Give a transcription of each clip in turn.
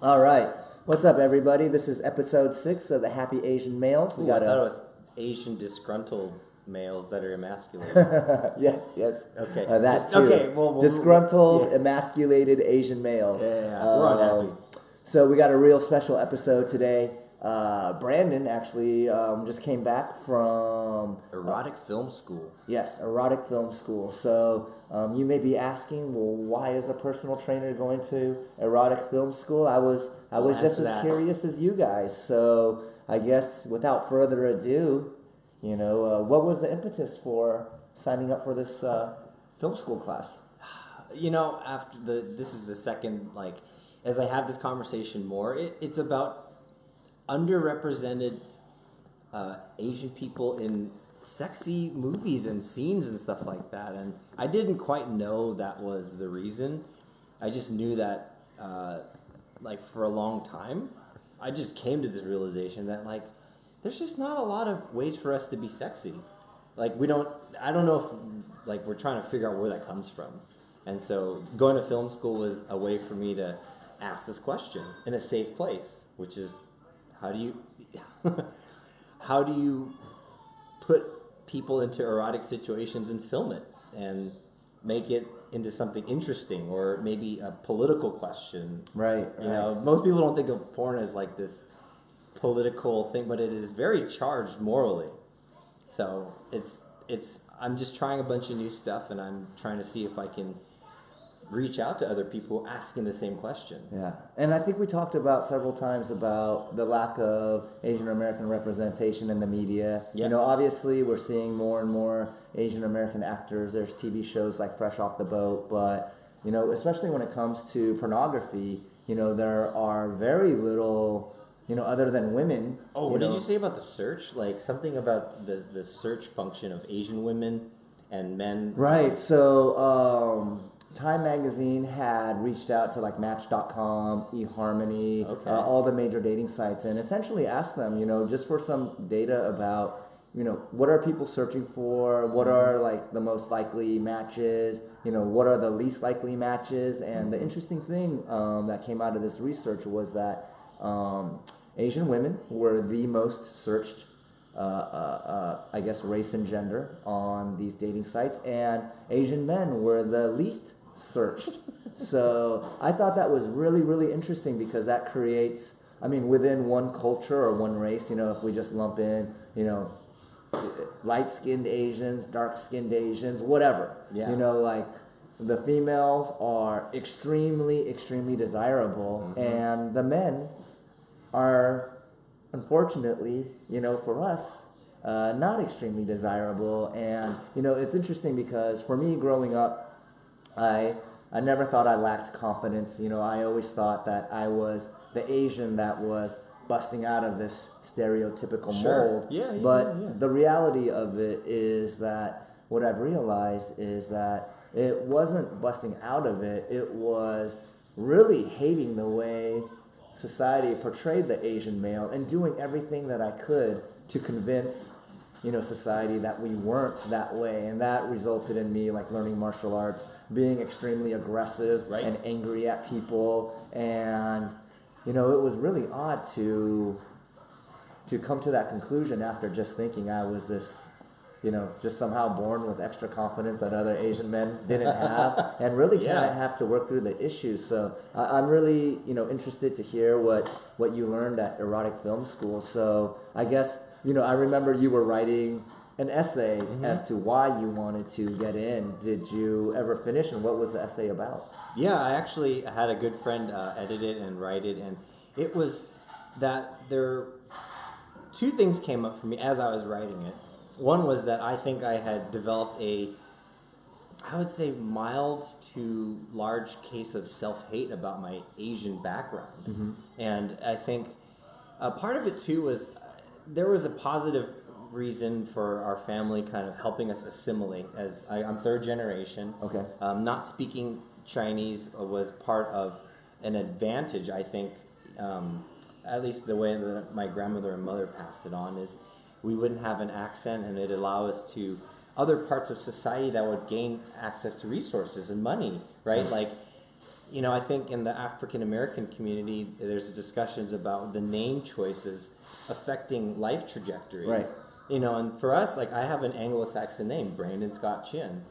All right. What's up, everybody? This is episode 6 of the Happy Asian Males. I thought it was Asian disgruntled males that are emasculated. yes. Okay. That too. Okay, well, disgruntled, emasculated Asian males. Yeah. We're unhappy. So we got a real special episode today. Brandon actually just came back from Erotic film school. Yes, Erotic film school. So you may be asking, well, why is a personal trainer going to Erotic film school? I was just as curious as you guys. So I guess without further ado, what was the impetus for signing up for this film school class? This is the second, as I have this conversation more, it's about underrepresented Asian people in sexy movies and scenes and stuff like that. And I didn't quite know that was the reason. I just knew that, for a long time, I just came to this realization that, there's just not a lot of ways for us to be sexy. I don't know if, we're trying to figure out where that comes from. And so going to film school was a way for me to ask this question in a safe place, which is, how do you put people into erotic situations and film it and make it into something interesting, or maybe a political question? Right. Most people don't think of porn as this political thing, but it is very charged morally. So I'm just trying a bunch of new stuff, and I'm trying to see if I can reach out to other people asking the same question. Yeah, and I think we talked about several times about the lack of Asian American representation in the media. Yep. Obviously we're seeing more and more Asian American actors. There's TV shows like Fresh Off the Boat, but especially when it comes to pornography, there are very little, other than women. Oh, what did you say about the search? Something about the search function of Asian women and men. Right. So Time Magazine had reached out to Match.com, eHarmony, okay. All the major dating sites, and essentially asked them, just for some data about, what are people searching for, what are the most likely matches, what are the least likely matches, and the interesting thing that came out of this research was that Asian women were the most searched race and gender on these dating sites, and Asian men were the least searched. So I thought that was really, really interesting, because that creates, within one culture or one race, if we just lump in, light-skinned Asians, dark-skinned Asians, whatever. Yeah. The females are extremely, extremely desirable, and the men are, unfortunately, for us, not extremely desirable. And, it's interesting because for me growing up, I never thought I lacked confidence. I always thought that I was the Asian that was busting out of this stereotypical mold. But the reality of it is that what I've realized is that it wasn't busting out of it. It was really hating the way society portrayed the Asian male and doing everything that I could to convince society that we weren't that way. And that resulted in me learning martial arts, being extremely aggressive and angry at people. And it was really odd to come to that conclusion after just thinking I was this just somehow born with extra confidence that other Asian men didn't have, and really kind of have to work through the issues. So I'm really interested to hear what you learned at Erotic Film School. So I guess I remember you were writing an essay as to why you wanted to get in. Did you ever finish, and what was the essay about? Yeah, I actually had a good friend edit it and write it, and it was that two things came up for me as I was writing it. One was that I think I had developed I would say mild to large case of self-hate about my Asian background. And I think part of it too was there was a positive reason for our family kind of helping us assimilate. As I'm third generation. Okay. Not speaking Chinese was part of an advantage, I think, at least the way that my grandmother and mother passed it on, is we wouldn't have an accent, and it'd allow us to other parts of society that would gain access to resources and money, right? I think in the African American community, there's discussions about the name choices affecting life trajectories. Right. And for us, like I have an Anglo-Saxon name, Brandon Scott Chin.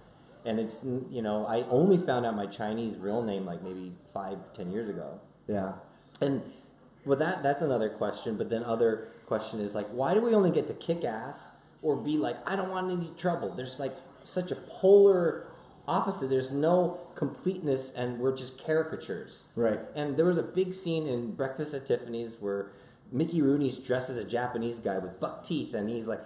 And it's, I only found out my Chinese real name like maybe 5-10 years ago. Yeah. And well, that's another question. But then other question is like, why do we only get to kick ass or be like, I don't want any trouble? There's like such a polar opposite. There's no completeness, and we're just caricatures. Right. And there was a big scene in Breakfast at Tiffany's where Mickey Rooney's dressed as a Japanese guy with buck teeth, and he's like,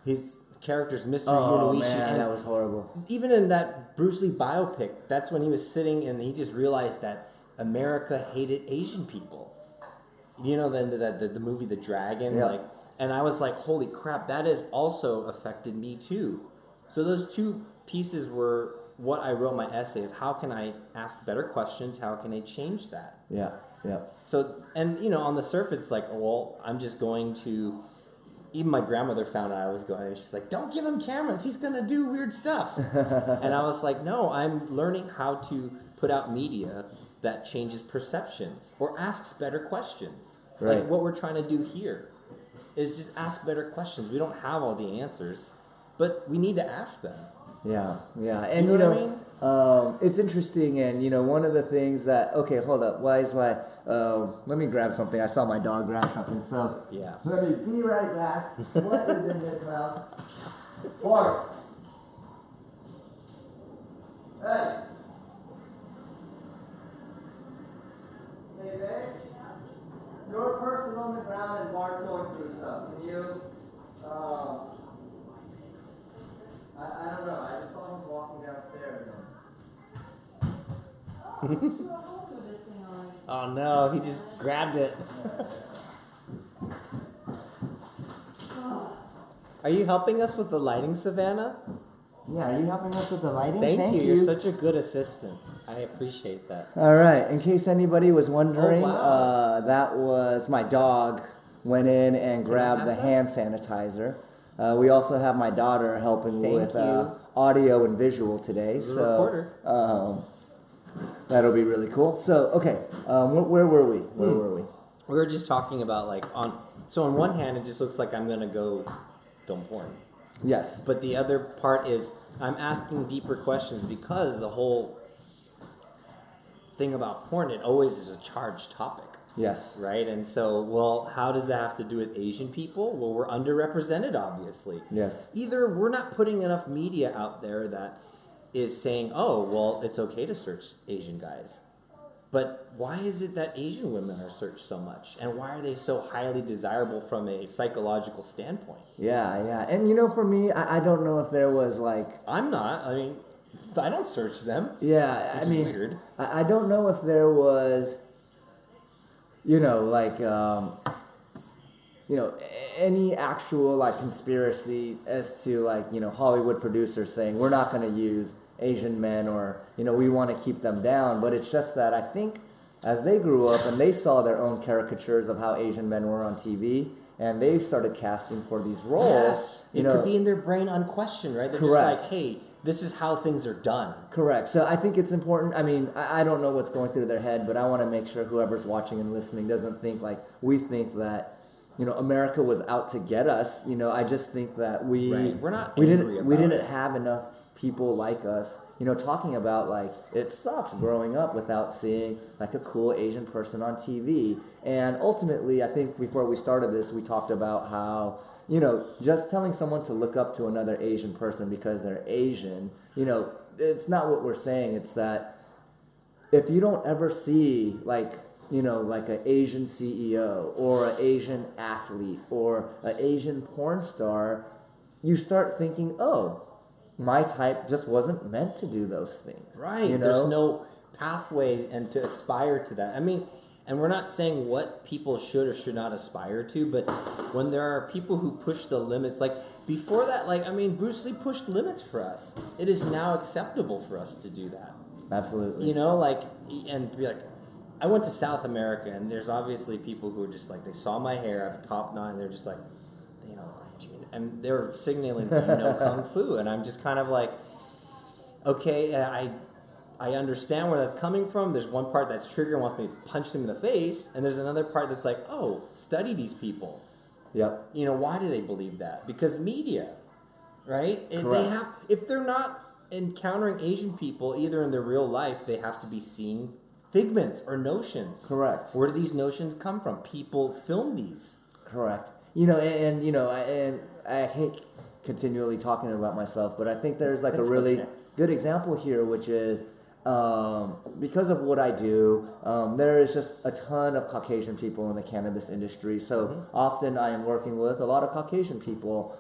his character's Mr. Oh Yunoichi. man, And that was horrible. even in that Bruce Lee biopic, that's when he was sitting and he just realized that America hated Asian people. Then the movie The Dragon, Yeah. like, and I was like, holy crap, that has also affected me too. So those two pieces were what I wrote my essay is how can I ask better questions? How can I change that? Yeah. Yeah. So, and on the surface, it's like, well, I'm just going to. Even my grandmother found out I was going. And she's like, "Don't give him cameras. He's gonna do weird stuff." And I was like, "No, I'm learning how to put out media that changes perceptions or asks better questions. Right. Like what we're trying to do here is just ask better questions. We don't have all the answers, but we need to ask them." Yeah, yeah, and You know what I mean? it's interesting, and one of the things that hold up, let me grab something. I saw my dog grab something, so Yeah. let me be right back. What is in this mouth? Pork. Hey. Hey, babe. Your person on the ground and Mark going through stuff. Can you? I don't know. I just saw him walking downstairs. Oh no, he just grabbed it. Are you helping us with the lighting, Savannah? Yeah, are you helping us with the lighting? Thank you. You're such a good assistant. I appreciate that. All right. In case anybody was wondering, wow. that was my dog went in and grabbed the hand sanitizer. We also have my daughter helping with audio and visual today. Recorder. That'll be really cool. So, okay, where were we? We were just talking about so on one hand, it just looks like I'm going to go film porn. Yes. But the other part is I'm asking deeper questions because the whole thing about porn, it always is a charged topic. Yes. Right? And so, well, how does that have to do with Asian people? Well, we're underrepresented, obviously. Yes. Either we're not putting enough media out there that is saying, oh, well, it's okay to search Asian guys. But why is it that Asian women are searched so much? And why are they so highly desirable from a psychological standpoint? Yeah, yeah. And for me, I don't know if there was I'm not. I mean, I don't search them. Yeah, Which is weird. I don't know if there was, any actual conspiracy as to Hollywood producers saying we're not going to use Asian men or we want to keep them down. But it's just that I think as they grew up and they saw their own caricatures of how Asian men were on TV and they started casting for these roles. Yes, it could be in their brain unquestioned, right? They're correct. Just like, hey, this is how things are done. Correct. So I think it's important. I mean, I don't know what's going through their head, but I want to make sure whoever's watching and listening doesn't think like we think that America was out to get us. I just think that we didn't have enough people like us, talking about it sucks growing up without seeing a cool Asian person on TV. And ultimately, I think before we started this, we talked about how just telling someone to look up to another Asian person because they're Asian, it's not what we're saying. It's that if you don't ever see an Asian CEO or an Asian athlete or an Asian porn star, you start thinking, oh, my type just wasn't meant to do those things. Right. There's no pathway and to aspire to that. I mean, and we're not saying what people should or should not aspire to, but when there are people who push the limits, before that, Bruce Lee pushed limits for us. It is now acceptable for us to do that. Absolutely. And be like, I went to South America, and there's obviously people who are just they saw my hair, I have a top knot, and they're just and they were signaling, do you know Kung Fu? And I'm just kind of like, okay, I understand where that's coming from. There's one part that's trigger and wants me to punch them in the face, and there's another part that's like, oh, study these people. Yep. You know, why do they believe that? Because media, right? Correct. If they're not encountering Asian people either in their real life, they have to be seeing figments or notions. Correct. Where do these notions come from? People film these. Correct. You know, and you know, and I hate continually talking about myself, but I think there's like a really good example here, which is because of what I do, there is just a ton of Caucasian people in the cannabis industry. So often I am working with a lot of Caucasian people,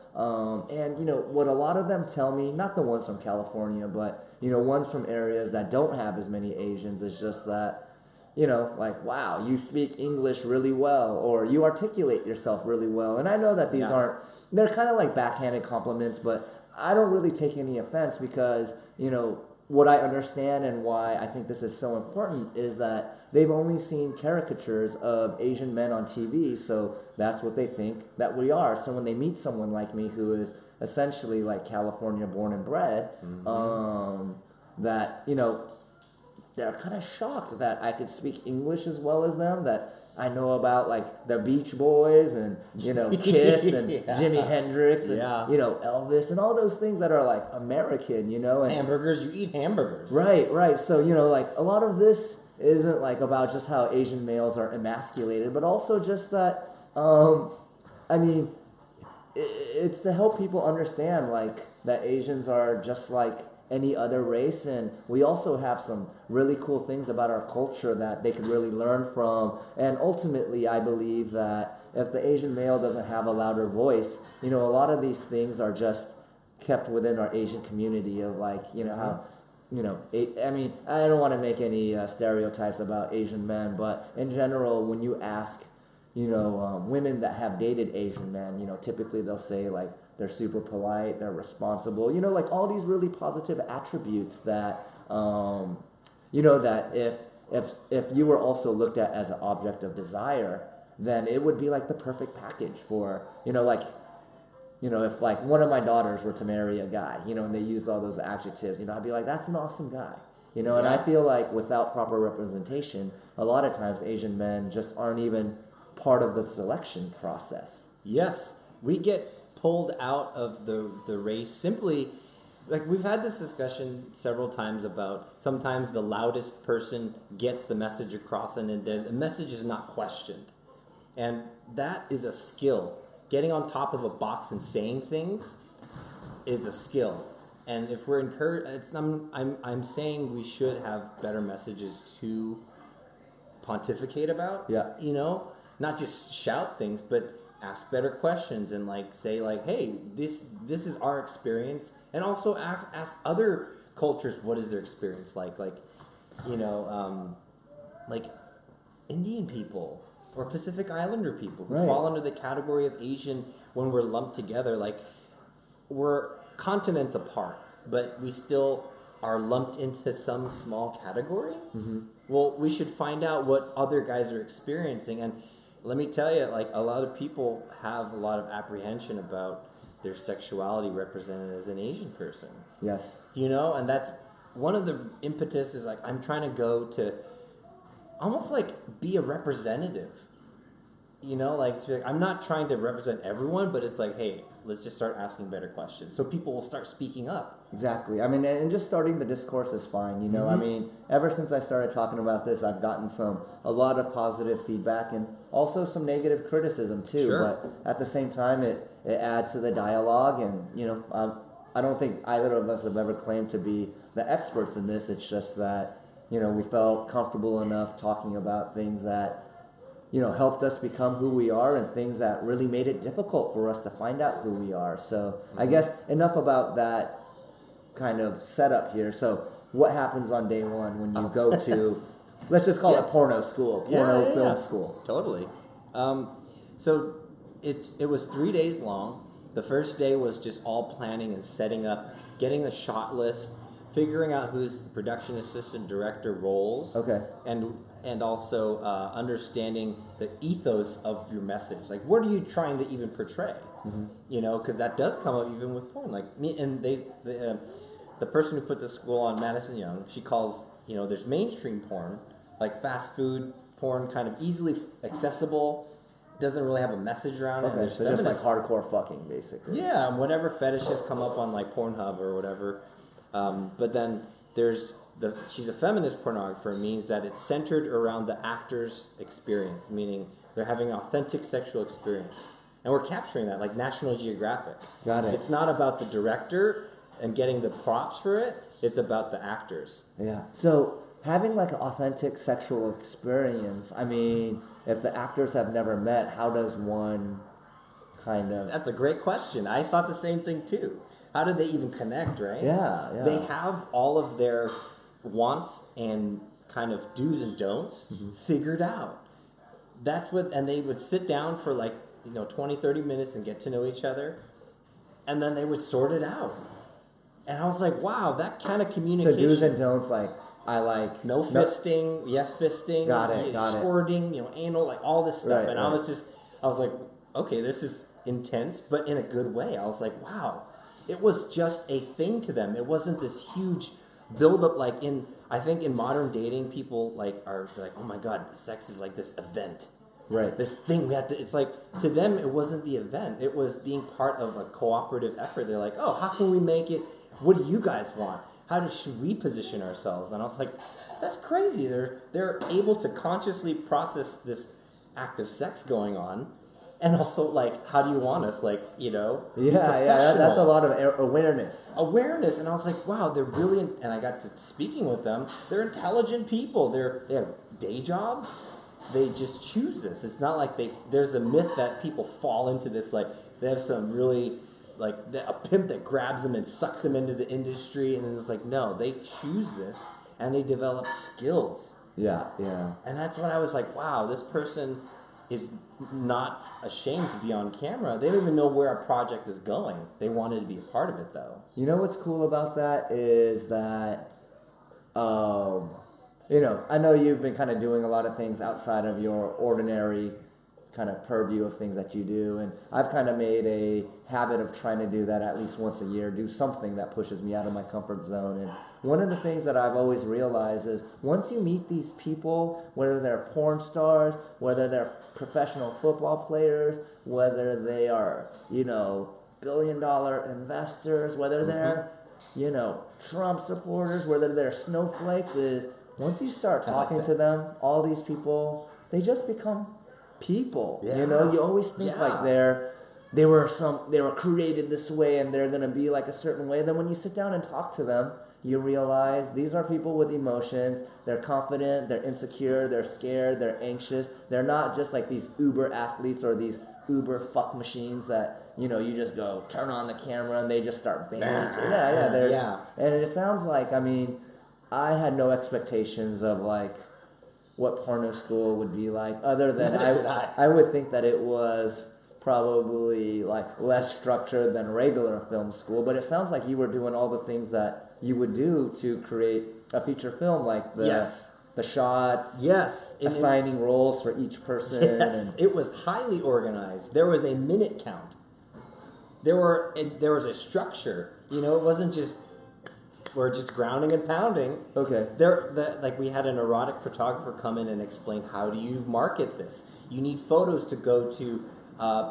and you know what a lot of them tell me, not the ones from California, but you know ones from areas that don't have as many Asians, is just that. You know, like, wow, you speak English really well, or you articulate yourself really well. And I know that these they're kind of like backhanded compliments, but I don't really take any offense because, you know, what I understand and why I think this is so important is that they've only seen caricatures of Asian men on TV, so that's what they think that we are. So when they meet someone like me who is essentially like California born and bred, that, you know, they're kind of shocked that I could speak English as well as them, that I know about like the Beach Boys and, you know, Kiss and Jimi Hendrix and, you know, Elvis and all those things that are like American, you know. And hamburgers, you eat hamburgers. Right. So, you know, like a lot of this isn't like about just how Asian males are emasculated, but also just that, I mean, it's to help people understand like that Asians are just like any other race, and we also have some really cool things about our culture that they could really learn from. And ultimately, I believe that if the Asian male doesn't have a louder voice, you know, a lot of these things are just kept within our Asian community of like, you know, how, you know, I mean, I don't want to make any stereotypes about Asian men, but in general, when you ask, you know, women that have dated Asian men, you know, typically they'll say like, they're super polite, they're responsible, you know, like all these really positive attributes that, you know, that if you were also looked at as an object of desire, then it would be like the perfect package for, you know, like, you know, if like one of my daughters were to marry a guy, you know, and they used all those adjectives, you know, I'd be like, that's an awesome guy, you know, and I feel like without proper representation, a lot of times Asian men just aren't even part of the selection process. Yes, we get pulled out of the race simply, like we've had this discussion several times about sometimes the loudest person gets the message across and the message is not questioned, and that is a skill. Getting on top of a box and saying things is a skill, and if we're encouraged, I'm saying we should have better messages to pontificate about. You know, not just shout things, but ask better questions and like say like, hey, this is our experience, and also ask other cultures what is their experience like you know, like Indian people or Pacific Islander people who fall under the category of Asian. When we're lumped together, like we're continents apart, but we still are lumped into some small category. Well, we should find out what other guys are experiencing. And let me tell you, like a lot of people have a lot of apprehension about their sexuality represented as an Asian person. Yes. You know, and that's one of the impetus is like I'm trying to go to almost like be a representative. You know, like I'm not trying to represent everyone, but it's like, hey, let's just start asking better questions so people will start speaking up. Exactly. I mean, and just starting the discourse is fine, you know. I mean, ever since I started talking about this, I've gotten a lot of positive feedback and also some negative criticism too. But at the same time, it adds to the dialogue, and, you know, I don't think either of us have ever claimed to be the experts in this. It's just that, you know, we felt comfortable enough talking about things that, you know, helped us become who we are and things that really made it difficult for us to find out who we are. So I guess enough about that kind of setup here. So what happens on day one when you go to, let's just call it porno school, film school? Totally. So it was 3 days long. The first day was just all planning and setting up, getting a shot list, figuring out who's the production assistant, director roles. Okay. And also understanding the ethos of your message. Like, what are you trying to even portray? You know, because that does come up even with porn. Like me, and the the person who put this school on, Madison Young, she calls, there's mainstream porn, like fast food porn, kind of easily accessible, doesn't really have a message around it. Okay, so just like hardcore fucking, basically. Yeah, and whatever fetishes come up on like Pornhub or whatever. But then she's a feminist pornographer, means that it's centered around the actor's experience, meaning they're having an authentic sexual experience. And we're capturing that, like National Geographic. Got it. It's not about the director and getting the props for it. It's about the actors. Yeah. So having like an authentic sexual experience, I mean, if the actors have never met, how does one kind of... That's a great question. I thought the same thing too. How did they even connect, right? Yeah. They have all of their wants and kind of do's and don'ts figured out. And they would sit down for like, 20, 30 minutes and get to know each other. And then they would sort it out. And I was like, wow, that kind of communication. So do's and don'ts, like, I like... No fisting, yes fisting. Got it. Squirting, anal, like all this stuff. Right, and I was like, okay, this is intense, but in a good way. I was like, wow. It was just a thing to them. It wasn't this huge build-up like I think in modern dating, people are like, oh my God, sex is like this event. Right. This thing we have to, it's like, to them, it wasn't the event. It was being part of a cooperative effort. They're like, oh, how can we make it? What do you guys want? Should we position ourselves? And I was like, that's crazy. They're able to consciously process this act of sex going on. And also, like, how do you want us? Like, Yeah, that's a lot of awareness. Awareness. And I was like, wow, they're really, and I got to speaking with them. They're intelligent people. They have day jobs. They just choose this. It's not like there's a myth that people fall into this, like, they have some really, like, a pimp that grabs them and sucks them into the industry. And it's like, no, they choose this and they develop skills. Yeah. And that's when I was like, wow, this person is not ashamed to be on camera. They don't even know where a project is going. They wanted to be a part of it, though. You know what's cool about that is that, I know you've been kind of doing a lot of things outside of your ordinary kind of purview of things that you do, and I've kind of made a habit of trying to do that at least once a year, do something that pushes me out of my comfort zone. And one of the things that I've always realized is once you meet these people, whether they're porn stars, whether they're professional football players, whether they are, billion-dollar investors, whether they're, Trump supporters, whether they're snowflakes, is once you start talking to them, all these people, they just become people. Yeah. You always think like they were created this way and they're gonna be like a certain way. Then when you sit down and talk to them, you realize these are people with emotions. They're confident, they're insecure, they're scared, they're anxious. They're not just like these uber athletes or these uber fuck machines that you just go turn on the camera and they just start banging. And it sounds like, I had no expectations of like what porno school would be like, other than I would think that it was probably like less structured than regular film school, but it sounds like you were doing all the things that you would do to create a feature film, like the shots, assigning roles for each person. Yes, it was highly organized. There was a minute count. There was a structure. It wasn't just we're just grounding and pounding. Okay. We had an erotic photographer come in and explain, how do you market this? You need photos to go to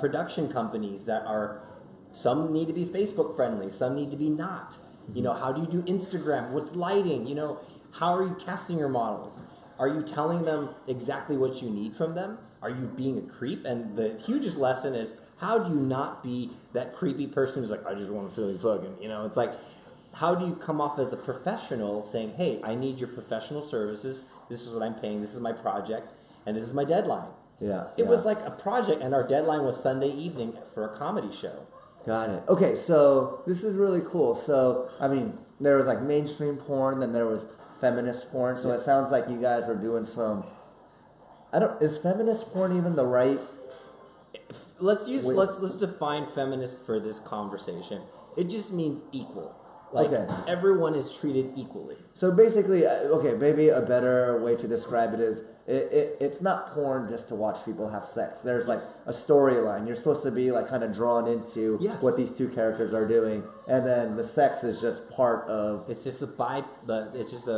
production companies that are, some need to be Facebook friendly, some need to be not. How do you do Instagram? What's lighting? How are you casting your models? Are you telling them exactly what you need from them? Are you being a creep? And the hugest lesson is, how do you not be that creepy person who's like, I just want to feel you fucking, it's like, how do you come off as a professional saying, hey, I need your professional services, this is what I'm paying, this is my project, and this is my deadline. It was like a project, and our deadline was Sunday evening for a comedy show. Got it. Okay, so this is really cool. So, there was like mainstream porn, then there was feminist porn, so it sounds like you guys are doing some... is feminist porn even the right... Let's define feminist for this conversation. It just means equal. Like, Okay. everyone is treated equally. So basically, okay, maybe a better way to describe it is it's not porn just to watch people have sex. There's like a storyline. You're supposed to be like kind of drawn into Yes. what these two characters are doing, and then the sex is just part of. It's just it's just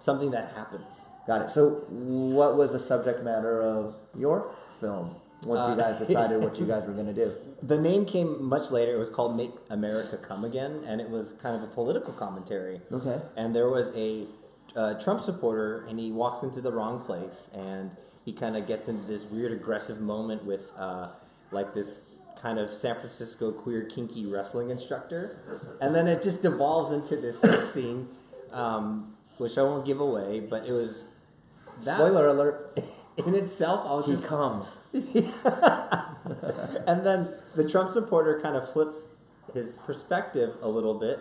something that happens. Got it. So what was the subject matter of your film once you guys decided what you guys were going to do? The name came much later. It was called Make America Come Again, and it was kind of a political commentary. Okay. And there was a Trump supporter, and he walks into the wrong place, and he kind of gets into this weird aggressive moment with like this kind of San Francisco queer kinky wrestling instructor. And then it just devolves into this sex scene, which I won't give away, but it was... Spoiler alert. In itself, I was He comes. And then the Trump supporter kind of flips his perspective a little bit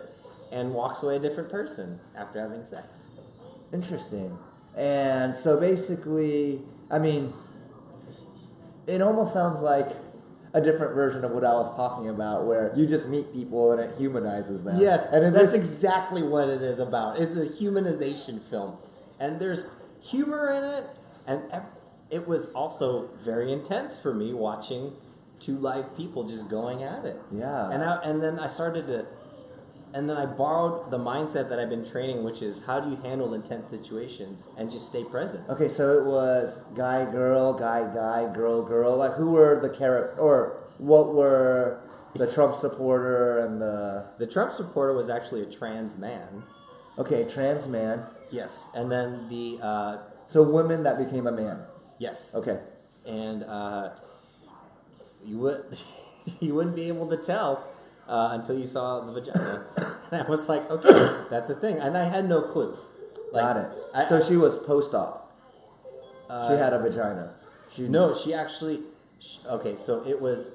and walks away a different person after having sex. Interesting. And so basically, I mean, it almost sounds like a different version of what I was talking about, where you just meet people and it humanizes them. Yes, and that's exactly what it is about. It's a humanization film. And there's humor in it, and it was also very intense for me watching two live people just going at it. Yeah. And then I borrowed the mindset that I've been training, which is how do you handle intense situations and just stay present. Okay, so it was guy, girl, girl. Like, who were the character, or what were the Trump supporter and the... The Trump supporter was actually a trans man. Okay, trans man. Yes. And then the... So women that became a man. Yes. Okay. And you wouldn't be able to tell until you saw the vagina. And I was like, okay, that's the thing. And I had no clue. Like, Got it. So she was post-op. She had a vagina. No, she actually... okay, so it was...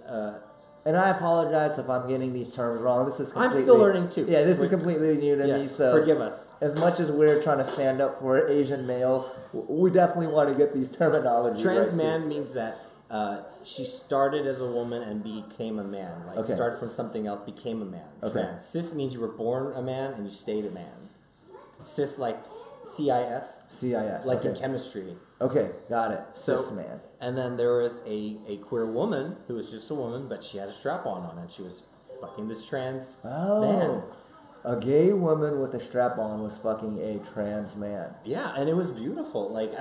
and I apologize if I'm getting these terms wrong. This is completely... I'm still learning too. Yeah, this is completely new to me. So forgive us. As much as we're trying to stand up for Asian males, we definitely want to get these terminologies Trans right man too. means that she started as a woman and became a man. Like, Okay. started from something else, became a man. Okay. Trans. Cis means you were born a man and you stayed a man. Cis, like CIS. CIS. Like okay. in chemistry. Okay, got it. So, Cis man. And then there was a queer woman who was just a woman, but she had a strap-on on, and she was fucking this trans man. A gay woman with a strap on was fucking a trans man. Yeah, and it was beautiful. Like,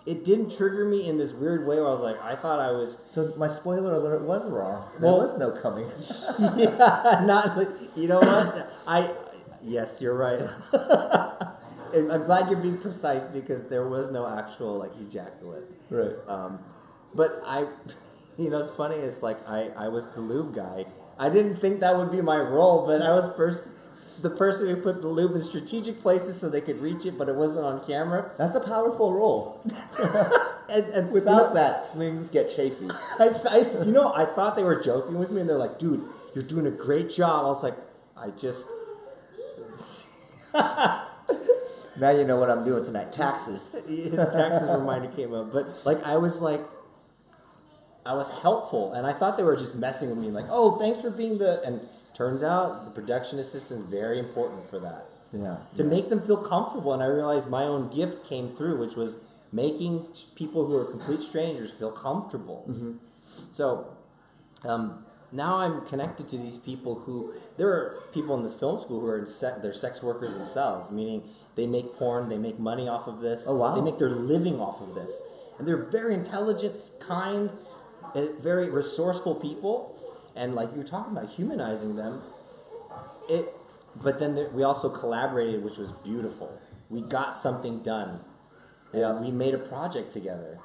it didn't trigger me in this weird way where I was like, I thought I was... So my spoiler alert was wrong. There was no coming. Yeah, not... You know what? Yes, you're right. I'm glad you're being precise because there was no actual, like, ejaculate. Right. But you know, it's funny, it's like, I was the lube guy. I didn't think that would be my role, but I was the person who put the lube in strategic places so they could reach it, but it wasn't on camera. That's a powerful role. and Without that, things get chafy. I thought they were joking with me, and they're like, dude, you're doing a great job. I was like, I just... Now you know what I'm doing tonight. Taxes. His taxes reminder came up. But, I was helpful, and I thought they were just messing with me, like, oh, thanks for being and turns out the production assistant is very important for that. Yeah. To make them feel comfortable, and I realized my own gift came through, which was making people who are complete strangers feel comfortable. Mm-hmm. So, now I'm connected to these people there are people in this film school who are they're sex workers themselves, meaning they make porn, they make money off of this. Oh, wow. They make their living off of this. And they're very intelligent, kind, very resourceful people. And like you were talking about, humanizing them. But then we also collaborated, which was beautiful. We got something done. Yeah. And we made a project together.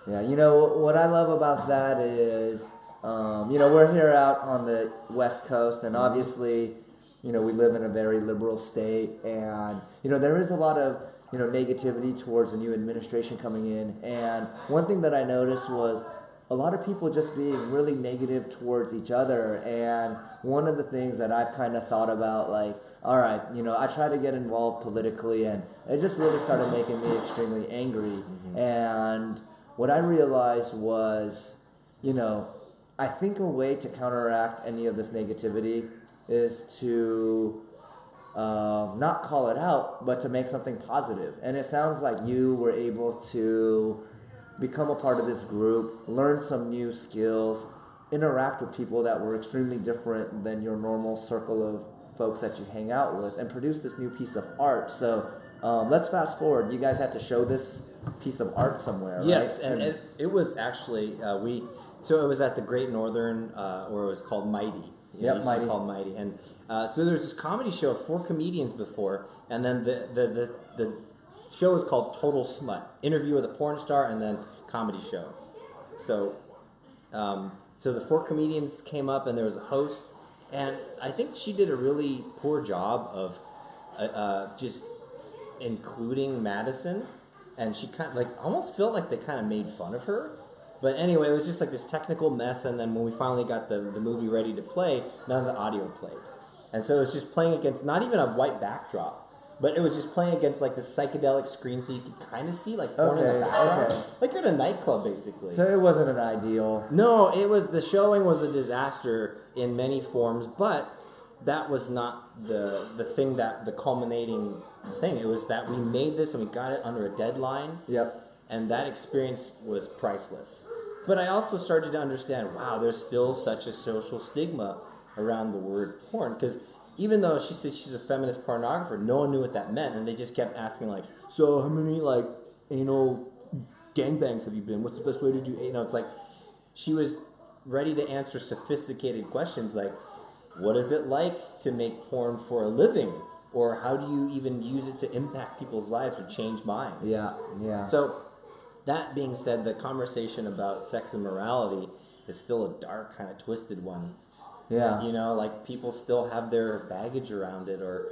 Yeah, you know, what I love about that is, we're here out on the West Coast, and obviously, we live in a very liberal state, and, there is a lot of, negativity towards the new administration coming in, and one thing that I noticed was a lot of people just being really negative towards each other, and one of the things that I've kind of thought about, like, all right, I try to get involved politically, and it just really started making me extremely angry, and what I realized was, I think a way to counteract any of this negativity is to not call it out, but to make something positive. And it sounds like you were able to become a part of this group, learn some new skills, interact with people that were extremely different than your normal circle of folks that you hang out with, and produce this new piece of art. So let's fast forward. You guys had to show this piece of art somewhere, right? Yes, and it was actually so it was at the Great Northern, or it was called Mighty. Yep, Mighty. Called Mighty, and so there was this comedy show of 4 comedians before, and then the show was called Total Smut: Interview with a Porn Star, and then comedy show. So so the 4 comedians came up, and there was a host, and I think she did a really poor job of just including Madison. And she kind of, like, almost felt like they kind of made fun of her. But anyway, it was just like this technical mess. And then when we finally got the movie ready to play, none of the audio played. And so it was just playing against not even a white backdrop, but it was just playing against like this psychedelic screen, so you could kind of see like porn in the background. Okay. Like you're in a nightclub, basically. So it wasn't an ideal. No, the showing was a disaster in many forms, but that was not the thing, that the culminating thing. It was that we made this and we got it under a deadline. Yep. And that experience was priceless. But I also started to understand, wow, there's still such a social stigma around the word porn. Because even though she said she's a feminist pornographer, no one knew what that meant. And they just kept asking, like, so how many, like, anal gangbangs have you been? What's the best way to do anal? It's like she was ready to answer sophisticated questions like, what is it like to make porn for a living? Or how do you even use it to impact people's lives or change minds? Yeah, yeah. So, that being said, the conversation about sex and morality is still a dark, kind of twisted one. Yeah. You know, like, people still have their baggage around it, or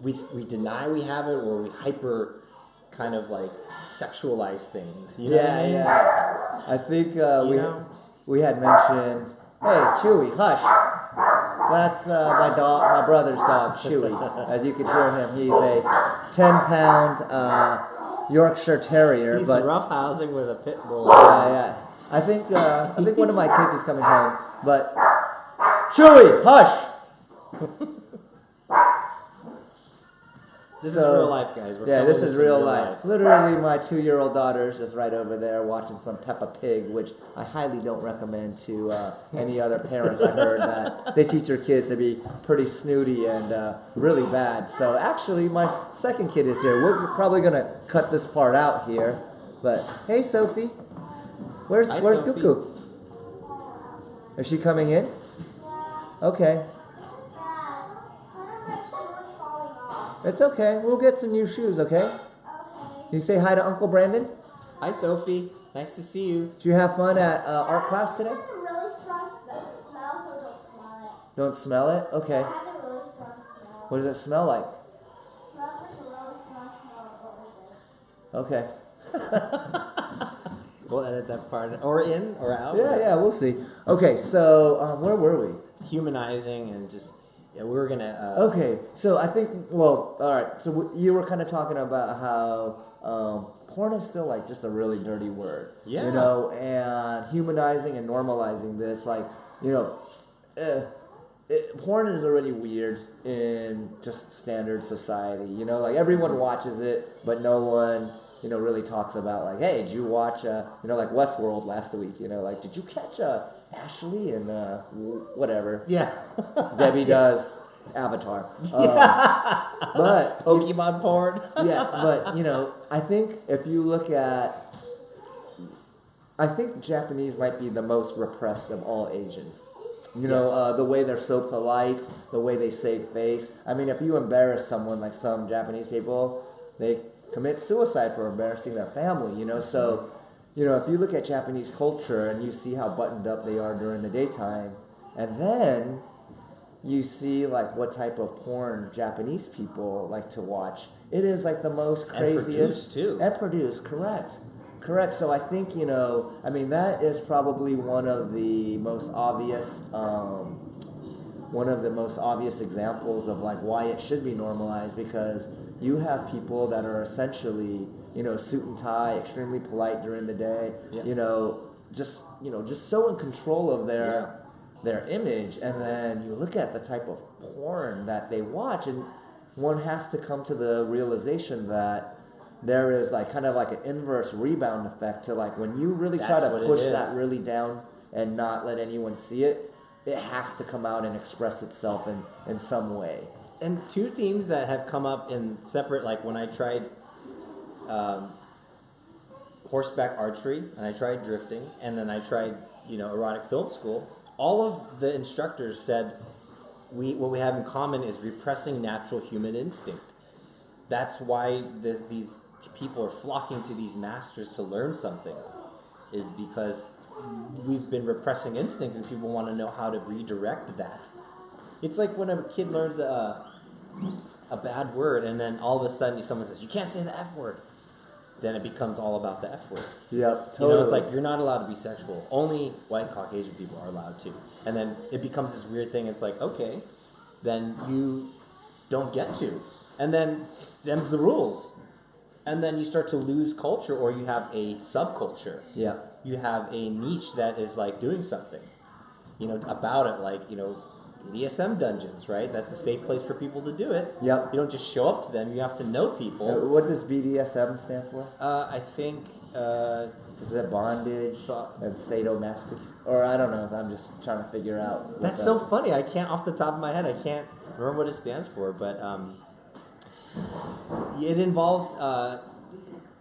we deny we have it, or we hyper kind of, like, sexualize things. You know what I mean? Yeah. I think we had mentioned, hey, Chewy, hush. That's my brother's dog, Chewy. As you can hear him, he's a 10-pound Yorkshire Terrier. He's roughhousing with a pit bull. Yeah. I think one of my kids is coming home. But Chewy, hush. This is real life, guys. This is real life. Literally, my 2-year-old daughter is just right over there watching some Peppa Pig, which I highly don't recommend to any other parents. I heard that they teach their kids to be pretty snooty and really bad. So actually, my second kid is here. We're probably going to cut this part out here. But hey, Sophie. Where's Sophie. Cuckoo? Is she coming in? Okay. It's okay. We'll get some new shoes, okay? Okay. You say hi to Uncle Brandon? Hi, Sophie. Nice to see you. Did you have fun at art class today? I have a really strong smell, so don't smell it. Don't smell it? Okay. I have a really strong smell. What does it smell like? It smells like a really strong smell of Okay. We'll edit that part. Or in or out. Yeah, we'll see. Okay, so where were we? Humanizing and just... Yeah, we were gonna... Okay, so I think... Well, alright. So you were kind of talking about how porn is still like just a really dirty word. Yeah. You know, and humanizing and normalizing this, like, you know... porn is already weird in just standard society. You know, like everyone watches it, but no one... you know, really talks about like, hey, did you watch, you know, like Westworld last week? You know, like, did you catch Ashley and whatever? Yeah. Debbie does Avatar. But Pokemon porn. yes, but you know, I think if you look at, I think Japanese might be the most repressed of all Asians. You know, the way they're so polite, the way they save face. I mean, if you embarrass someone, like some Japanese people, they commit suicide for embarrassing their family, you know. So, you know, if you look at Japanese culture and you see how buttoned up they are during the daytime, and then you see like what type of porn Japanese people like to watch, it is like the most craziest. And produce too. And produce, correct. So I think, you know, I mean, that is probably one of the most obvious examples of like why it should be normalized, because you have people that are essentially, you know, suit and tie, extremely polite during the day, you know, just so in control of their image, and then you look at the type of porn that they watch, and one has to come to the realization that there is like kind of like an inverse rebound effect to like when you really try That's to what it push is. that really down and not let anyone see it, it has to come out and express itself in some way. And two themes that have come up in separate, like when I tried horseback archery and I tried drifting and then I tried, erotic film school, all of the instructors said what we have in common is repressing natural human instinct. That's why these people are flocking to these masters to learn something, is because we've been repressing instinct and people want to know how to redirect that. It's like when a kid learns a bad word and then all of a sudden someone says, you can't say the F word. Then it becomes all about the F word. Yep, totally. It's like you're not allowed to be sexual. Only white Caucasian people are allowed to. And then it becomes this weird thing. It's like, okay, then you don't get to. And then them's the rules. And then you start to lose culture, or you have a subculture. Yeah. You have a niche that is like doing something, about it, like, BDSM dungeons, right? That's a safe place for people to do it. Yep. You don't just show up to them. You have to know people. What does BDSM stand for? I think... is it bondage and sadomasochism? Or I don't know. I'm just trying to figure out. That's so funny. I can't, off the top of my head, I can't remember what it stands for, but it involves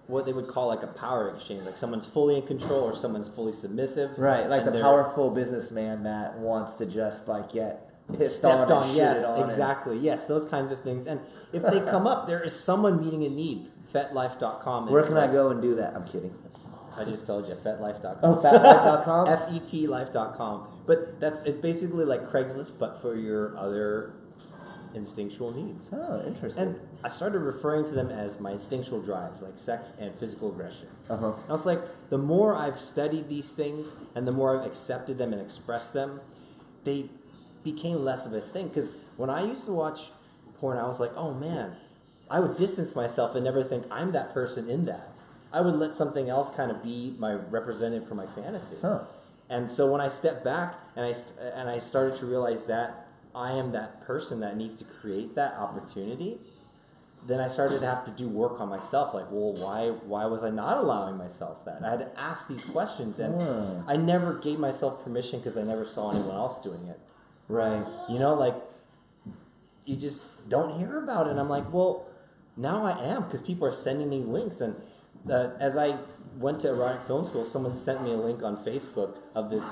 what they would call like a power exchange. Like someone's fully in control or someone's fully submissive. Right, like the powerful businessman that wants to just like get pissed on and shit yes, it on. Exactly. Yes, those kinds of things. And if they come up, there is someone meeting a need. FetLife.com. Where can I go and do that? I'm kidding. I just told you, FetLife.com. Oh, FetLife.com? FetLife.com. But it's basically like Craigslist, but for your other instinctual needs. Oh, interesting. And I started referring to them as my instinctual drives, like sex and physical aggression. Uh-huh. And I was like, the more I've studied these things and the more I've accepted them and expressed them, they became less of a thing. Because when I used to watch porn, I was like, oh man, I would distance myself and never think I'm that person in that. I would let something else kind of be my representative for my fantasy. Huh. And so when I stepped back and I started to realize that I am that person that needs to create that opportunity, then I started to have to do work on myself. Like, well, why was I not allowing myself that? I had to ask these questions, and I never gave myself permission because I never saw anyone else doing it. Right. Like, you just don't hear about it. And I'm like, well, now I am, because people are sending me links. And as I went to erotic film school, someone sent me a link on Facebook of this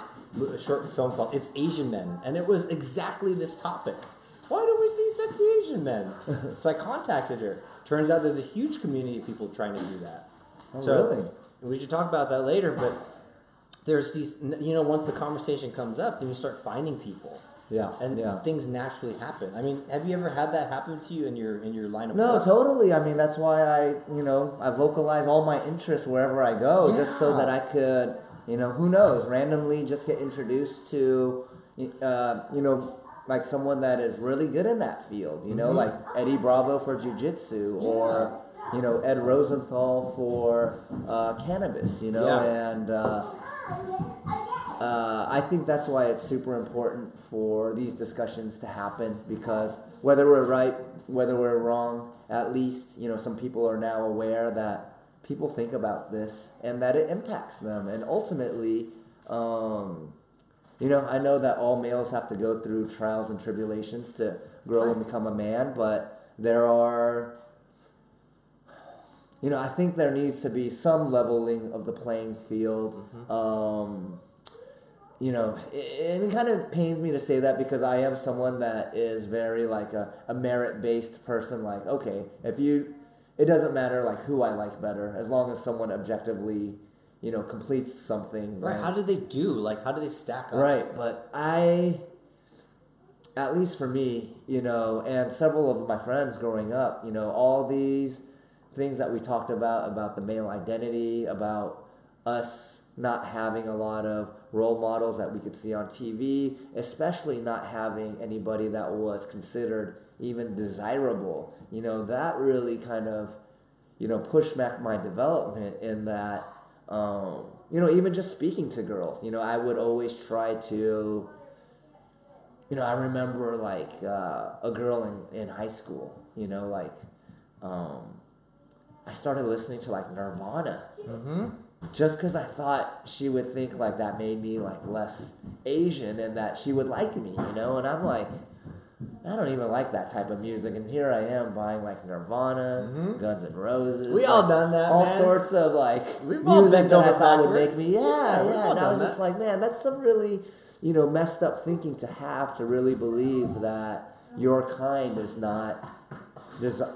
short film called It's Asian Men. And it was exactly this topic. Why don't we see sexy Asian men? So I contacted her. Turns out there's a huge community of people trying to do that. Oh, so really? We should talk about that later, but there's these, once the conversation comes up, then you start finding people. Yeah. And things naturally happen. I mean, have you ever had that happen to you in your line of No, work? totally. I mean, that's why I vocalize all my interests wherever I go, just so that I could, who knows, randomly just get introduced to, like someone that is really good in that field, like Eddie Bravo for jiu-jitsu or, Ed Rosenthal for cannabis, and I think that's why it's super important for these discussions to happen, because whether we're right, whether we're wrong, at least, some people are now aware that people think about this and that it impacts them. And ultimately, I know that all males have to go through trials and tribulations to grow and become a man, but there are, I think there needs to be some leveling of the playing field. It kind of pains me to say that, because I am someone that is very like a merit-based person. Like, okay, it doesn't matter like who I like better, as long as someone objectively, completes something. Right, how do they do? Like, how do they stack up? Right, but at least for me, and several of my friends growing up, all these things that we talked about the male identity, about us not having a lot of role models that we could see on TV, especially not having anybody that was considered even desirable. That really kind of, pushed back my development in that, even just speaking to girls, I would always try to I remember like a girl in high school. I started listening to like Nirvana. Just because I thought she would think like that made me like less Asian and that she would like me, and I'm like, I don't even like that type of music, and here I am buying like Nirvana, Guns N' Roses. We all done that, all man. sorts of like We've all music bent that I over thought would backwards. make me, yeah. we've all And I was done just that. like, man, that's some really, messed up thinking to have to really believe that your kind is not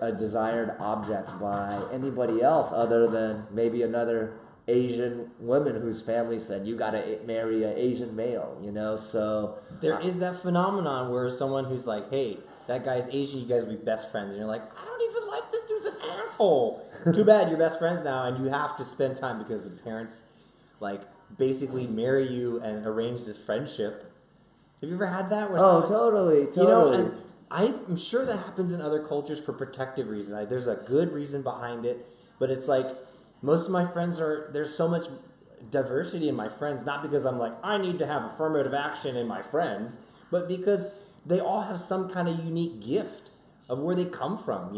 a desired object by anybody else other than maybe another Asian woman whose family said you gotta marry an Asian male, So There is that phenomenon where someone who's like, hey, that guy's Asian, you guys will be best friends. And you're like, I don't even like this dude's an asshole. Too bad you're best friends now, and you have to spend time because the parents, like, basically marry you and arrange this friendship. Have you ever had that? Where totally. and I'm sure that happens in other cultures for protective reasons. There's a good reason behind it, but it's like most of my friends there's so much diversity in my friends, not because I'm like, I need to have affirmative action in my friends, but because they all have some kind of unique gift of where they come from,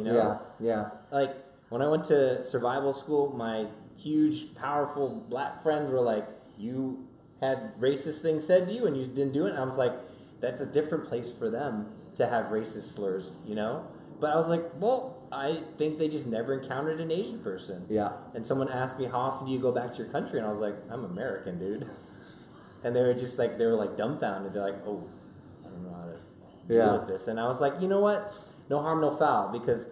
Yeah. Like, when I went to survival school, my huge, powerful black friends were like, you had racist things said to you and you didn't do it. And I was like, that's a different place for them to have racist slurs, But I was like, well, I think they just never encountered an Asian person. Yeah. And someone asked me, how often do you go back to your country? And I was like, I'm American, dude. And they were just like, dumbfounded. They're like, oh, I don't know how to deal with this. And I was like, you know what? No harm, no foul, because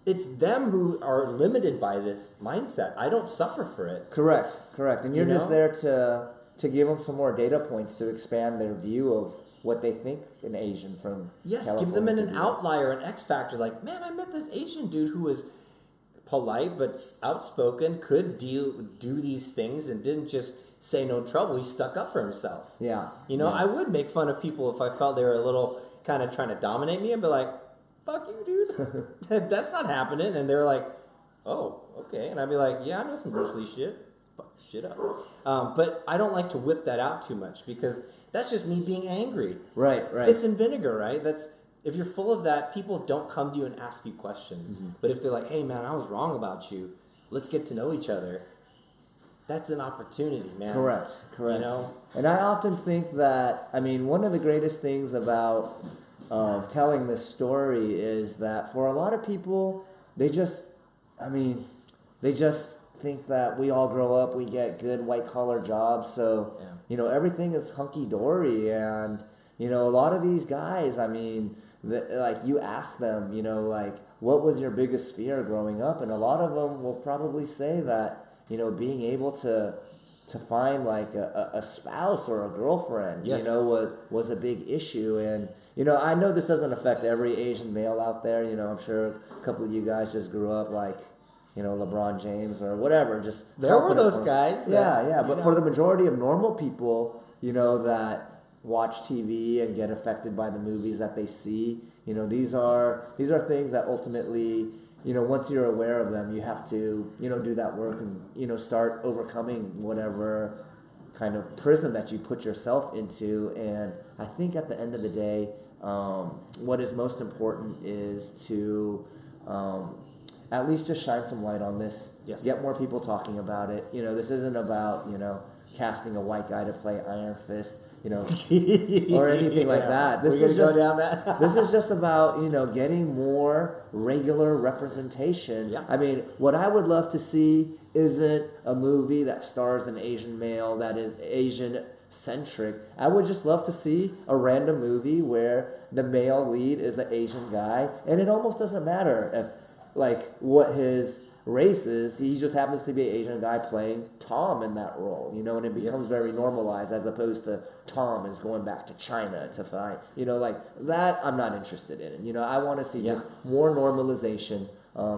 it's them who are limited by this mindset. I don't suffer for it. Correct. And you're just there to give them some more data points to expand their view of what they think an Asian from California give them an could be. outlier, an X factor. Like, man, I met this Asian dude who was polite but outspoken, could do these things, and didn't just say no trouble. He stuck up for himself. Yeah. I would make fun of people if I felt they were a little kind of trying to dominate me. I'd be like, fuck you, dude. That's not happening. And they're like, oh, okay. And I'd be like, yeah, I know some Bruce Lee shit. Fuck shit up. But I don't like to whip that out too much because that's just me being angry. Right. Piss and vinegar, right? If you're full of that, people don't come to you and ask you questions. But if they're like, hey, man, I was wrong about you. Let's get to know each other. That's an opportunity, man. Correct. And I often think that, one of the greatest things about telling this story is that for a lot of people, they just think that we all grow up, we get good white collar jobs, so everything is hunky dory, and a lot of these guys, like you ask them, like what was your biggest fear growing up, and a lot of them will probably say that being able to find like a spouse or a girlfriend, was a big issue. And I know this doesn't affect every Asian male out there. I'm sure a couple of you guys just grew up like LeBron James or whatever. Just there were those guys. But for the majority of normal people, that watch TV and get affected by the movies that they see, these are things that ultimately, once you're aware of them, you have to, do that work and, start overcoming whatever kind of prison that you put yourself into. And I think at the end of the day, what is most important is to at least just shine some light on this. Yes. Get more people talking about it. This isn't about, casting a white guy to play Iron Fist, or anything like that. This is just, go down that. this is just about, getting more regular representation. Yeah. What I would love to see isn't a movie that stars an Asian male that is Asian centric. I would just love to see a random movie where the male lead is an Asian guy, and it almost doesn't matter if what his race is. He just happens to be an Asian guy playing Tom in that role, and it becomes very normalized, as opposed to Tom is going back to China to find, like that I'm not interested in. I want to see just more normalization,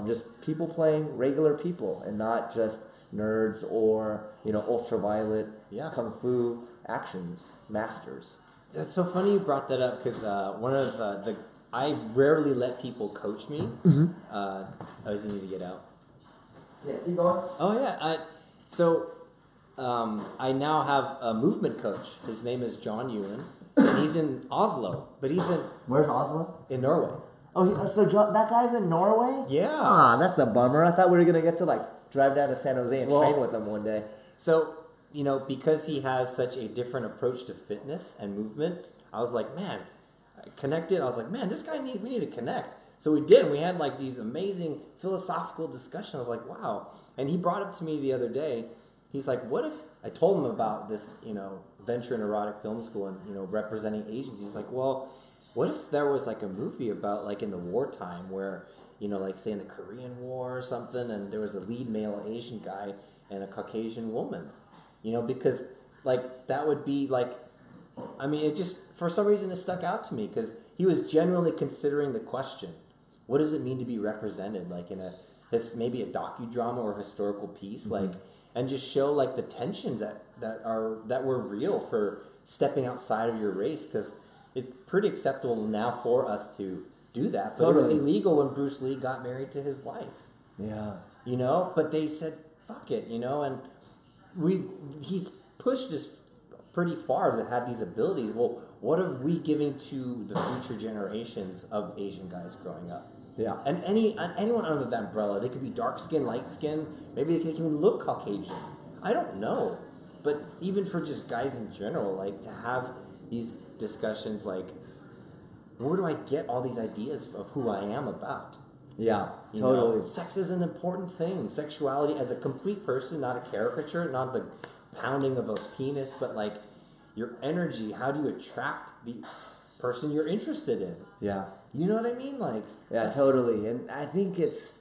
just people playing regular people and not just nerds or, ultraviolet kung fu action masters. That's so funny you brought that up because one of I rarely let people coach me. I just need to get out. Yeah, keep going. Oh yeah. So I now have a movement coach. His name is John Ewan, and he's in Oslo, but he's Where's Oslo? in Norway. Oh, so that guy's in Norway? Yeah. Ah, that's a bummer. I thought we were gonna get to like drive down to San Jose and Well- train with him one day. So, because he has such a different approach to fitness and movement, I was like, man, I connected. I was like, man, we need to connect. So we did. And we had like these amazing philosophical discussions. I was like, wow. And he brought up to me the other day. He's like, what if I told him about this, venture in erotic film school and representing Asians? He's like, well, what if there was like a movie about like in the wartime where like say in the Korean War or something, and there was a lead male Asian guy and a Caucasian woman, because like that would be like, I mean, it just for some reason it stuck out to me because he was genuinely considering the question, what does it mean to be represented like in maybe a docudrama or historical piece, like, and just show like the tensions that were real for stepping outside of your race, because it's pretty acceptable now for us to do that, but Totally. it was illegal when Bruce Lee got married to his wife. Yeah. But they said fuck it, and he's pushed us pretty far to have these abilities. Well, what are we giving to the future generations of Asian guys growing up? Yeah. And anyone under that umbrella, they could be dark skin, light skin, maybe they can even look Caucasian. I don't know. But even for just guys in general, like to have these discussions like, where do I get all these ideas of who I am about? Yeah, You totally. know, sex is an important thing. Sexuality as a complete person, not a caricature, not the pounding of a penis, but like your energy. How do you attract the person you're interested in? Yeah. You know what I mean? Like, Yeah, totally. And I think it's,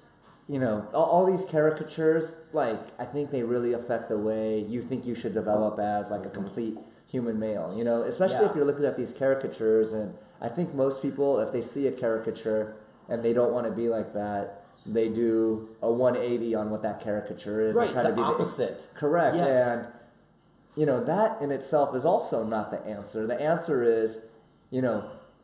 all these caricatures, like, I think they really affect the way you think you should develop as, like, a complete human male, especially Yeah. if you're looking at these caricatures. And I think most people, if they see a caricature and they don't want to be like that, they do a 180 on what that caricature is. They right, try the to be opposite. correct. Yes. And, that in itself is also not the answer. The answer is,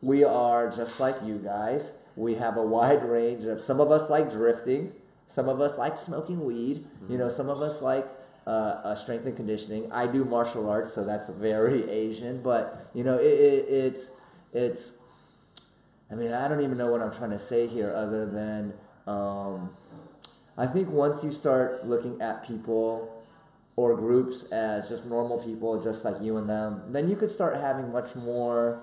we are just like you guys. We have a wide range of, some of us like drifting, some of us like smoking weed, some of us like strength and conditioning. I do martial arts, so that's very Asian, but it's I mean, I don't even know what I'm trying to say here other than I think once you start looking at people or groups as just normal people, just like you and them, then you could start having much more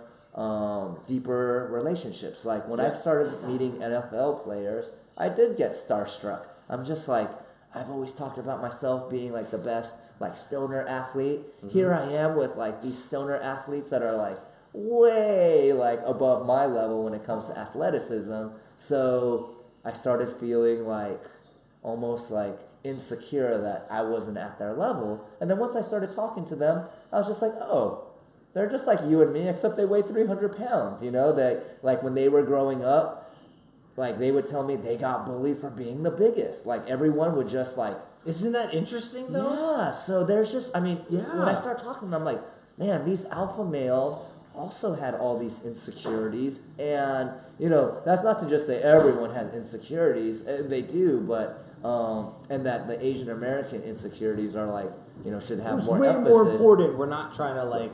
deeper relationships. Like when I Yes. started meeting NFL players, I did get starstruck. I'm just like, I've always talked about myself being like the best like stoner athlete. Here I am with like these stoner athletes that are like way like above my level when it comes to athleticism. So I started feeling like almost like insecure that I wasn't at their level. And then once I started talking to them, I was just like, oh, they're just like you and me, except they weigh 300 pounds. That like when they were growing up, like they would tell me they got bullied for being the biggest. Like everyone would just like, Isn't that interesting though? yeah. So there's just, I mean, Yeah. when I start talking to them, I'm like, man, these alpha males also had all these insecurities. And, that's not to just say everyone has insecurities. They do, but, and that the Asian American insecurities are like, should have It's more way emphasis. more important. We're not trying to like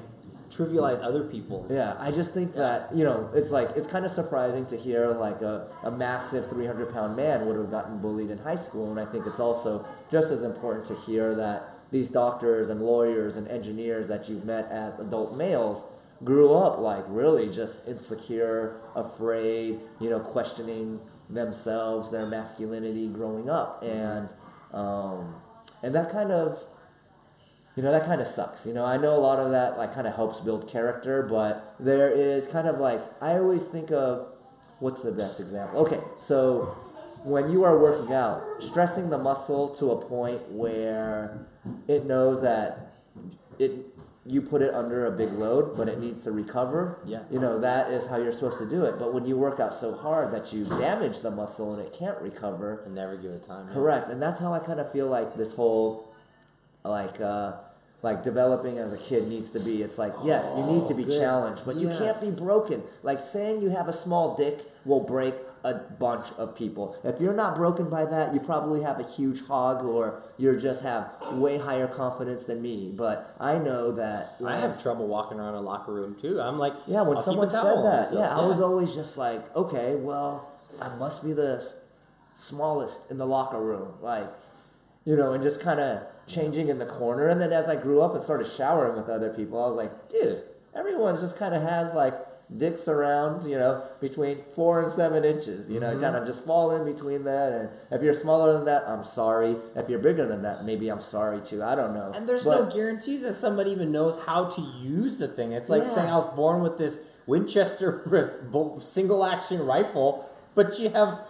trivialize other people's. Yeah, I just think that, it's like, it's kind of surprising to hear like a massive 300-pound man would have gotten bullied in high school. And I think it's also just as important to hear that these doctors and lawyers and engineers that you've met as adult males grew up like really just insecure, afraid, questioning themselves, their masculinity growing up. And that kind of, that kind of sucks. I know a lot of that like kind of helps build character, but there is kind of like, I always think of, what's the best example? Okay, so when you are working out, stressing the muscle to a point where it knows that you put it under a big load, but it needs to recover. Yeah. That is how you're supposed to do it. But when you work out so hard that you damage the muscle and it can't recover, And never give it time. yeah. correct. And that's how I kind of feel like this whole like developing as a kid needs to be. It's like, yes, you need to be good. challenged, but you can't Yes. be broken. Like saying you have a small dick will break a bunch of people. If you're not broken by that, you probably have a huge hog, or you just have way higher confidence than me. But I know that I have trouble walking around a locker room too. I'm like, yeah, when I'll someone keep a said towel on, that, so, I was always just like, okay, well, I must be the smallest in the locker room, like, and just kind of changing in the corner. And then as I grew up and started showering with other people, I was like, dude, everyone just kind of has like dicks around, between 4 and 7 inches, kind of just fall in between that. And if you're smaller than that, I'm sorry. If you're bigger than that, maybe I'm sorry too. I don't know. And there's no guarantees that somebody even knows how to use the thing. It's like saying I was born with this Winchester single action rifle, but you have,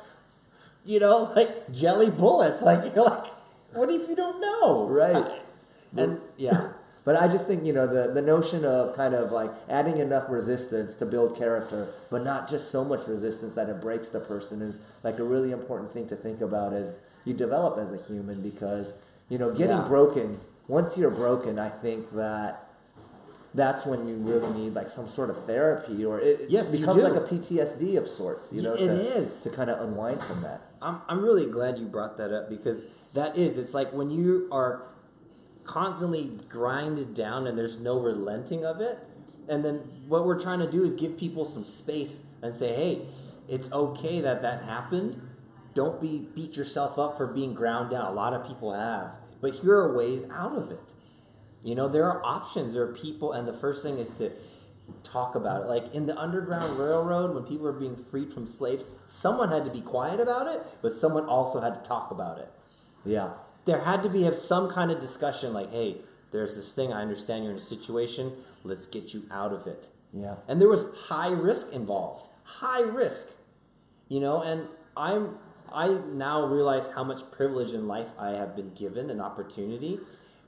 like jelly bullets. Like, you're like, what if you don't know? Right. And yeah. But I just think, the notion of kind of like adding enough resistance to build character, but not just so much resistance that it breaks the person, is like a really important thing to think about as you develop as a human. Because, getting broken, once you're broken, I think that's when you really need like some sort of therapy, or it becomes like a PTSD of sorts, to kind of unwind from that. I'm really glad you brought that up, because it's like when you are constantly grinded down and there's no relenting of it, and then what we're trying to do is give people some space and say, hey, it's okay that happened. Don't beat yourself up for being ground down. A lot of people have, but here are ways out of it. There are options, there are people, and the first thing is to talk about it. Like in the Underground Railroad, when people were being freed from slaves, someone had to be quiet about it, but someone also had to talk about it. Yeah. There had to have some kind of discussion, like, hey, there's this thing, I understand you're in a situation, let's get you out of it. Yeah. And there was high risk involved. High risk. And I now realize how much privilege in life I have been given, an opportunity.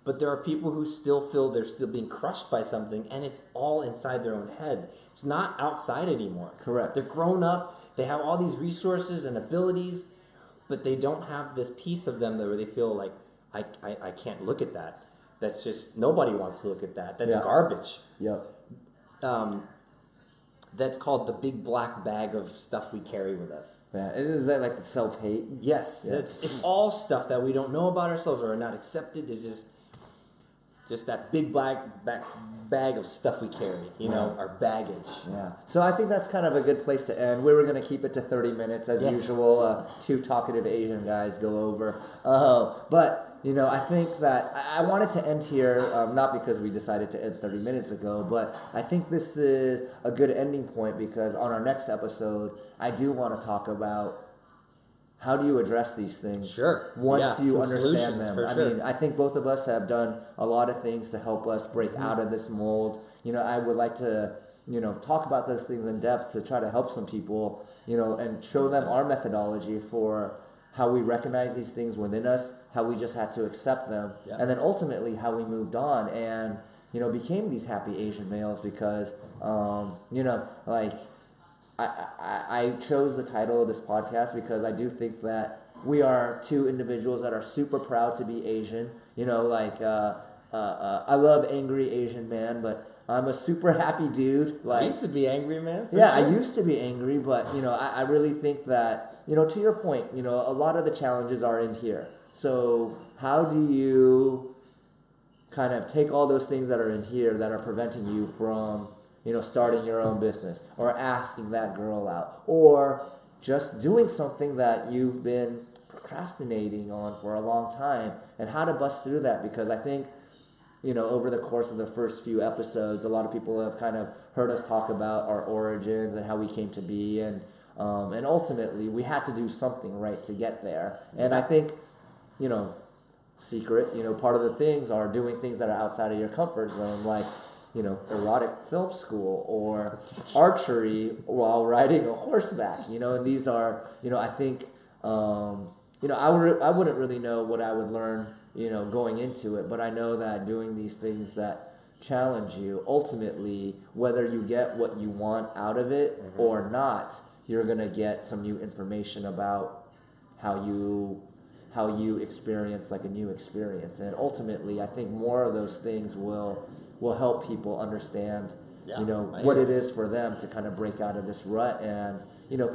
But there are people who still feel they're still being crushed by something, and it's all inside their own head. It's not outside anymore. Correct. They're grown up, they have all these resources and abilities, but they don't have this piece of them where they feel like, I can't look at that. That's just, nobody wants to look at that. That's garbage. Yep. That's called the big black bag of stuff we carry with us. Yeah. Is that like the self-hate? Yes. Yeah. It's all stuff that we don't know about ourselves or are not accepted. It's just that big black bag of stuff we carry, our baggage. Yeah. So I think that's kind of a good place to end. We were going to keep it to 30 minutes as usual. 2 talkative Asian guys go over. But, I think that I wanted to end here, not because we decided to end 30 minutes ago, but I think this is a good ending point, because on our next episode, I do want to talk about how do you address these things once you understand them. I mean, I think both of us have done a lot of things to help us break out of this mold. I would like to, talk about those things in depth to try to help some people, and show them our methodology for how we recognize these things within us, how we just had to accept them, and then ultimately how we moved on and, became these happy Asian males. Because, like, I chose the title of this podcast because I do think that we are 2 individuals that are super proud to be Asian. I love angry Asian man, but I'm a super happy dude. Like, I used to be angry, man. Yeah, I used to be angry, but I really think that to your point, a lot of the challenges are in here. So how do you kind of take all those things that are in here that are preventing you from starting your own business, or asking that girl out, or just doing something that you've been procrastinating on for a long time, and how to bust through that? Because I think, over the course of the first few episodes, a lot of people have kind of heard us talk about our origins and how we came to be, and ultimately we had to do something right to get there. And I think, secret, part of the things are doing things that are outside of your comfort zone, like erotic film school or archery while riding a horseback, and these are, I think, I wouldn't really know what I would learn, going into it, but I know that doing these things that challenge you, ultimately, whether you get what you want out of it or not, you're going to get some new information about how you experience like a new experience. And ultimately, I think more of those things will help people understand, what it is for them to kind of break out of this rut and,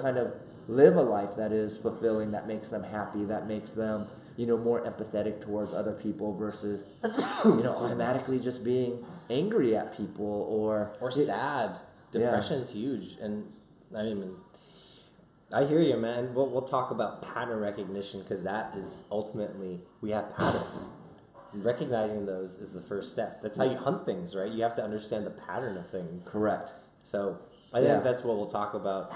kind of live a life that is fulfilling, that makes them happy, that makes them, more empathetic towards other people versus, automatically just being angry at people or sad. Depression is huge, and I hear you, man. We'll talk about pattern recognition because that is ultimately we have patterns. And recognizing those is the first step. That's how you hunt things, right? You have to understand the pattern of things. Correct. So I think that's what we'll talk about.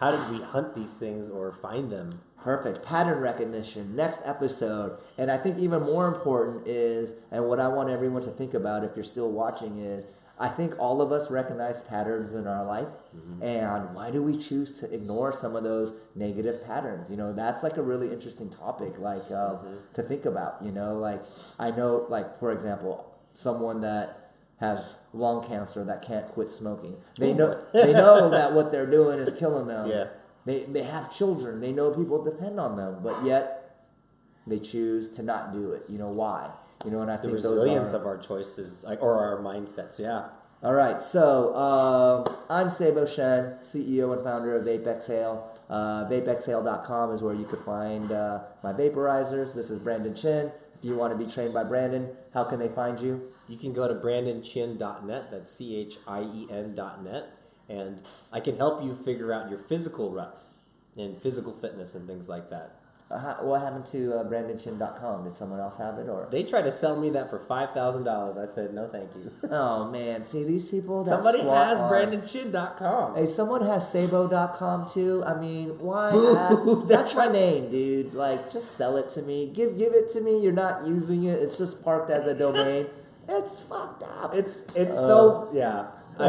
How did we hunt these things or find them? Perfect. Pattern recognition. Next episode. And I think even more important is, and what I want everyone to think about if you're still watching is, I think all of us recognize patterns in our life. Mm-hmm. And why do we choose to ignore some of those negative patterns? That's like a really interesting topic, to think about, I know, for example, someone that has lung cancer that can't quit smoking. They know that what they're doing is killing them. Yeah. They have children. They know people depend on them, but yet they choose to not do it. Why? And I think the resilience of our choices, or our mindsets. Yeah. All right. So I'm Seibo Shen, CEO and founder of Vape Exhale. VapeExhale.com is where you could find my vaporizers. This is Brandon Chin. If you want to be trained by Brandon, how can they find you? You can go to brandonchin.net. That's CHIEN.net. And I can help you figure out your physical ruts and physical fitness and things like that. What happened to brandonchin.com? Did someone else have it? Or they tried to sell me that for $5,000. I said, no, thank you. Oh, man. See, these people... Somebody has brandonchin.com. Hey, someone has Seibo.com, too. I mean, why? That's my name, dude. Just sell it to me. Give it to me. You're not using it. It's just parked as a domain. It's fucked up. It's so... Yeah. I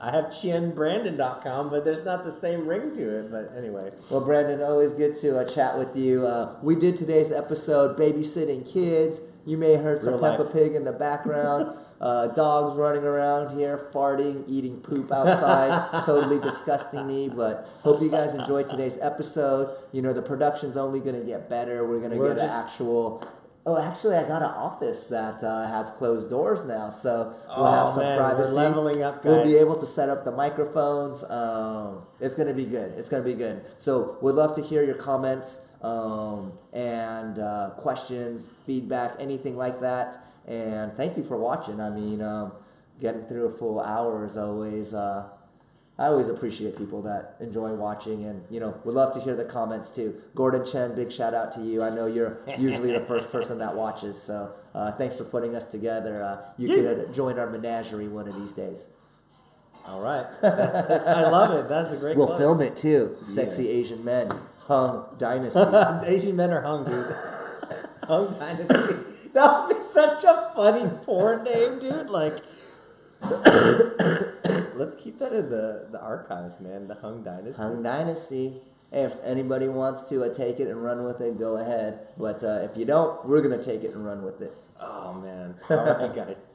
have chinbrandon.com, but there's not the same ring to it. But anyway. Well, Brandon, always good to chat with you. We did today's episode, babysitting kids. You may have heard some Peppa Pig in the background. Dogs running around here, farting, eating poop outside. Totally disgusting me. But hope you guys enjoyed today's episode. The production's only going to get better. We're going to get an actual... Oh, actually, I got an office that has closed doors now, so we'll have some privacy. We're leveling up, guys. We'll be able to set up the microphones. It's going to be good. It's going to be good. So we'd love to hear your comments and questions, feedback, anything like that. And thank you for watching. I mean, getting through a full hour is always... I always appreciate people that enjoy watching, and we'd love to hear the comments too. Gordon Chen, big shout out to you. I know you're usually the first person that watches, so thanks for putting us together. You could join our menagerie one of these days. All right, I love it. That's a great. We'll film it too. Sexy Asian men, Hung Dynasty. Asian men are hung, dude. Hung Dynasty. That would be such a funny porn name, dude. Let's keep that in the archives, man. The Hung Dynasty. Hung Dynasty. Hey, if anybody wants to take it and run with it, go ahead. But if you don't, we're going to take it and run with it. Oh, man. All right, guys.